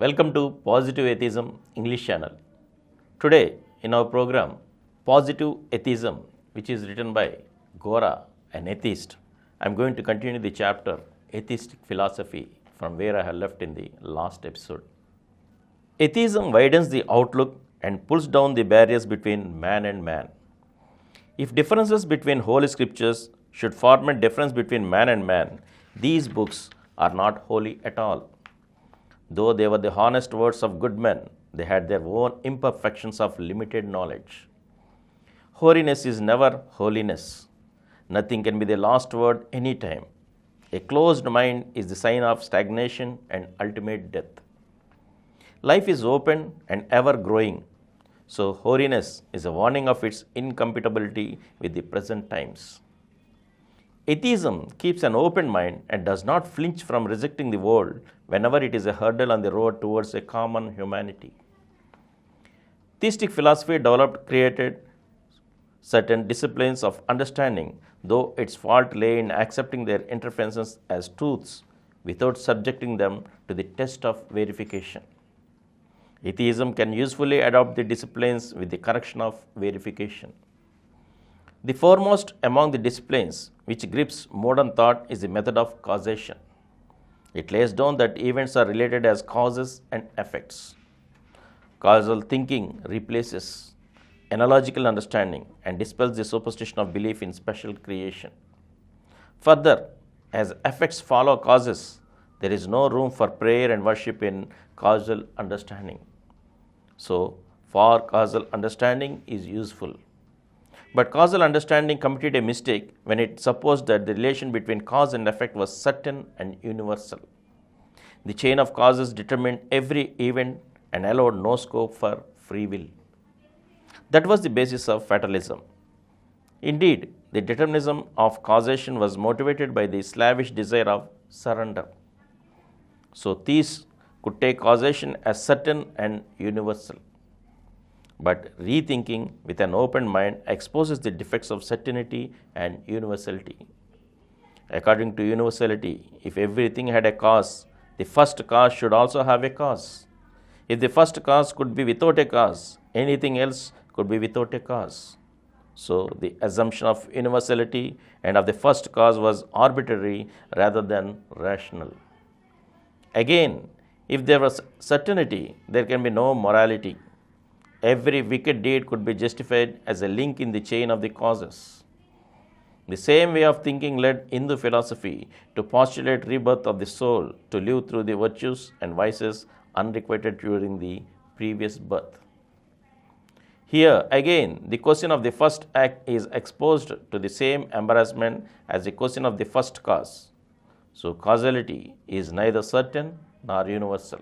Welcome to Positive Atheism English channel. Today in our program Positive Atheism, which is written by Gora, an atheist, I am going to continue the chapter Atheistic Philosophy from where I have left in the last episode. Atheism widens the outlook and pulls down the barriers between man and man. If differences between holy scriptures should form a difference between man and man, these books are not holy at all. Though they were the honest words of good men, they had their own imperfections of limited knowledge. Holiness is never holiness. Nothing can be the last word anytime. A closed mind is the sign of stagnation and ultimate death. Life is open and ever growing, so holiness is a warning of its incompatibility with the present times. Atheism keeps an open mind and does not flinch from rejecting the world whenever it is a hurdle on the road towards a common humanity. Theistic philosophy created certain disciplines of understanding, though its fault lay in accepting their interferences as truths without subjecting them to the test of verification. Atheism can usefully adopt the disciplines with the correction of verification. The foremost among the disciplines which grips modern thought is the method of causation. It lays down that events are related as causes and effects. Causal thinking replaces analogical understanding and dispels the superstition of belief in special creation. Further, as effects follow causes, there is no room for prayer and worship in causal understanding. So, for causal understanding is useful. But causal understanding committed a mistake when it supposed that the relation between cause and effect was certain and universal. The chain of causes determined every event and allowed no scope for free will. That was the basis of fatalism. Indeed, the determinism of causation was motivated by the slavish desire of surrender. So, theists could take causation as certain and universal. But rethinking with an open mind exposes the defects of certainty and universality. According to universality, if everything had a cause, the first cause should also have a cause. If the first cause could be without a cause, anything else could be without a cause. So, the assumption of universality and of the first cause was arbitrary rather than rational. Again, if there was certainty, there can be no morality. Every wicked deed could be justified as a link in the chain of the causes. The same way of thinking led Hindu philosophy to postulate rebirth of the soul to live through the virtues and vices unrequited during the previous birth. Here again, the question of the first act is exposed to the same embarrassment as the question of the first cause. So, causality is neither certain nor universal.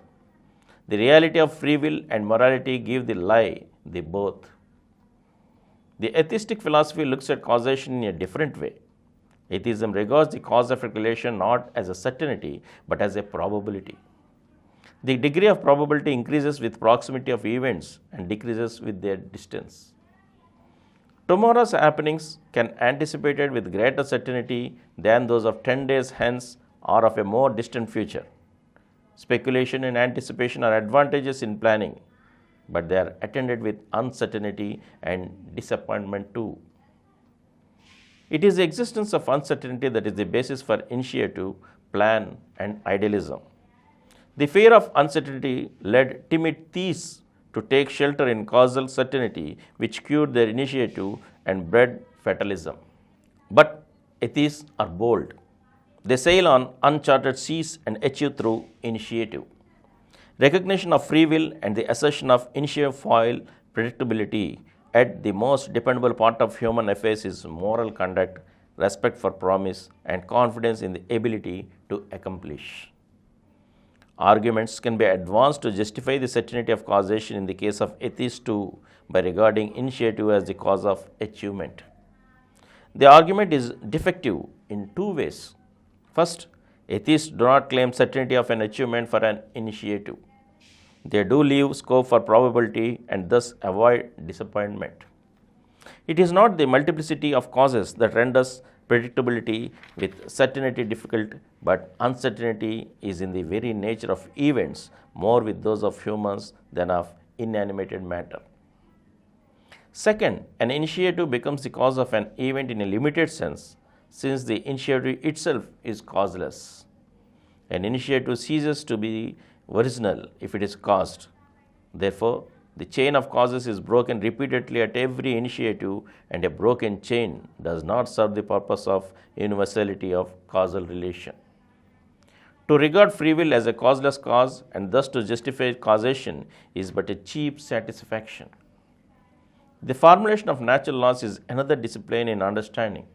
The reality of free will and morality give the lie, the both. The atheistic philosophy looks at causation in a different way. Atheism regards the cause-effect relation not as a certainty but as a probability. The degree of probability increases with proximity of events and decreases with their distance. Tomorrow's happenings can be anticipated with greater certainty than those of 10 days hence or of a more distant future. Speculation and anticipation are advantages in planning, but they are attended with uncertainty and disappointment too. It is the existence of uncertainty that is the basis for initiative, plan, and idealism. The fear of uncertainty led timid thieves to take shelter in causal certainty, which cured their initiative and bred fatalism. But atheists are bold. They sail on uncharted seas and achieve through initiative. Recognition of free will and the assertion of initiative foil predictability at the most dependable part of human affairs is moral conduct, respect for promise, and confidence in the ability to accomplish. Arguments can be advanced to justify the certainty of causation in the case of atheists too by regarding initiative as the cause of achievement. The argument is defective in two ways. First, atheists do not claim certainty of an achievement for an initiative. They do leave scope for probability and thus avoid disappointment. It is not the multiplicity of causes that renders predictability with certainty difficult, but uncertainty is in the very nature of events, more with those of humans than of inanimated matter. Second, an initiative becomes the cause of an event in a limited sense, since the initiative itself is causeless. An initiative ceases to be original if it is caused. Therefore, the chain of causes is broken repeatedly at every initiative, and a broken chain does not serve the purpose of universality of causal relation. To regard free will as a causeless cause and thus to justify causation is but a cheap satisfaction. The formulation of natural laws is another discipline in understanding.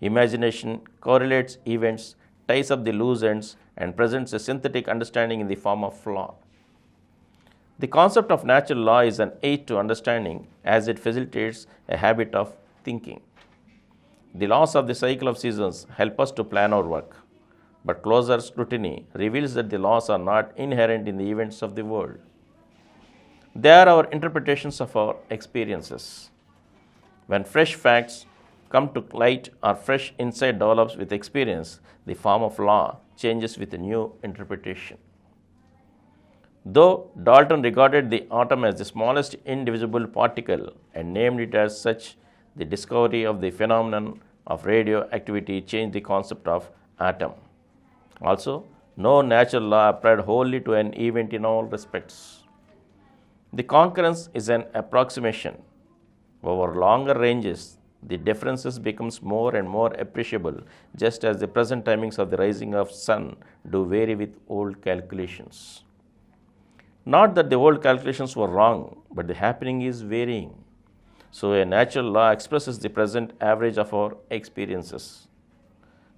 Imagination correlates events, ties up the loose ends, and presents a synthetic understanding in the form of law. The concept of natural law is an aid to understanding as it facilitates a habit of thinking. The laws of the cycle of seasons help us to plan our work, but closer scrutiny reveals that the laws are not inherent in the events of the world. They are our interpretations of our experiences. When fresh facts come to light or fresh insight develops with experience, the form of law changes with a new interpretation. Though Dalton regarded the atom as the smallest indivisible particle and named it as such, the discovery of the phenomenon of radioactivity changed the concept of atom. Also, no natural law applied wholly to an event in all respects. The concurrence is an approximation. Over longer ranges, the differences becomes more and more appreciable, just as the present timings of the rising of sun do vary with old calculations. Not that the old calculations were wrong, but the happening is varying. So a natural law expresses the present average of our experiences.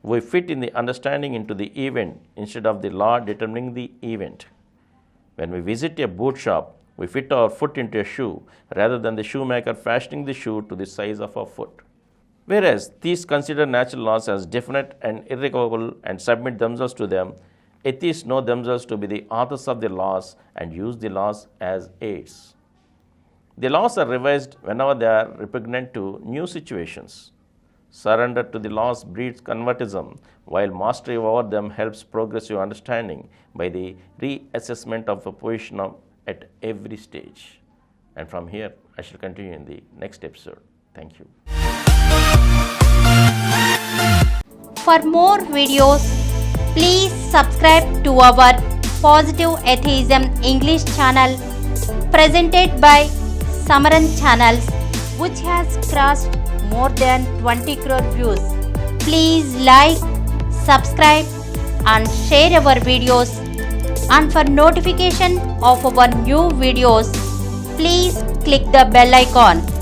We fit in the understanding into the event instead of the law determining the event. When we visit a boot shop, we fit our foot into a shoe rather than the shoemaker fashioning the shoe to the size of our foot. Whereas theists consider natural laws as definite and irrevocable and submit themselves to them, atheists know themselves to be the authors of the laws and use the laws as aids. The laws are revised whenever they are repugnant to new situations. Surrender to the laws breeds convertism, while mastery over them helps progressive understanding by the reassessment of a position at every stage. And from here, I shall continue in the next episode. Thank you. For more videos, please subscribe to our Positive Atheism English channel presented by Samaram channels, which has crossed more than 20 crore views. Please like, subscribe and share our videos, and for notification of our new videos, please click the bell icon.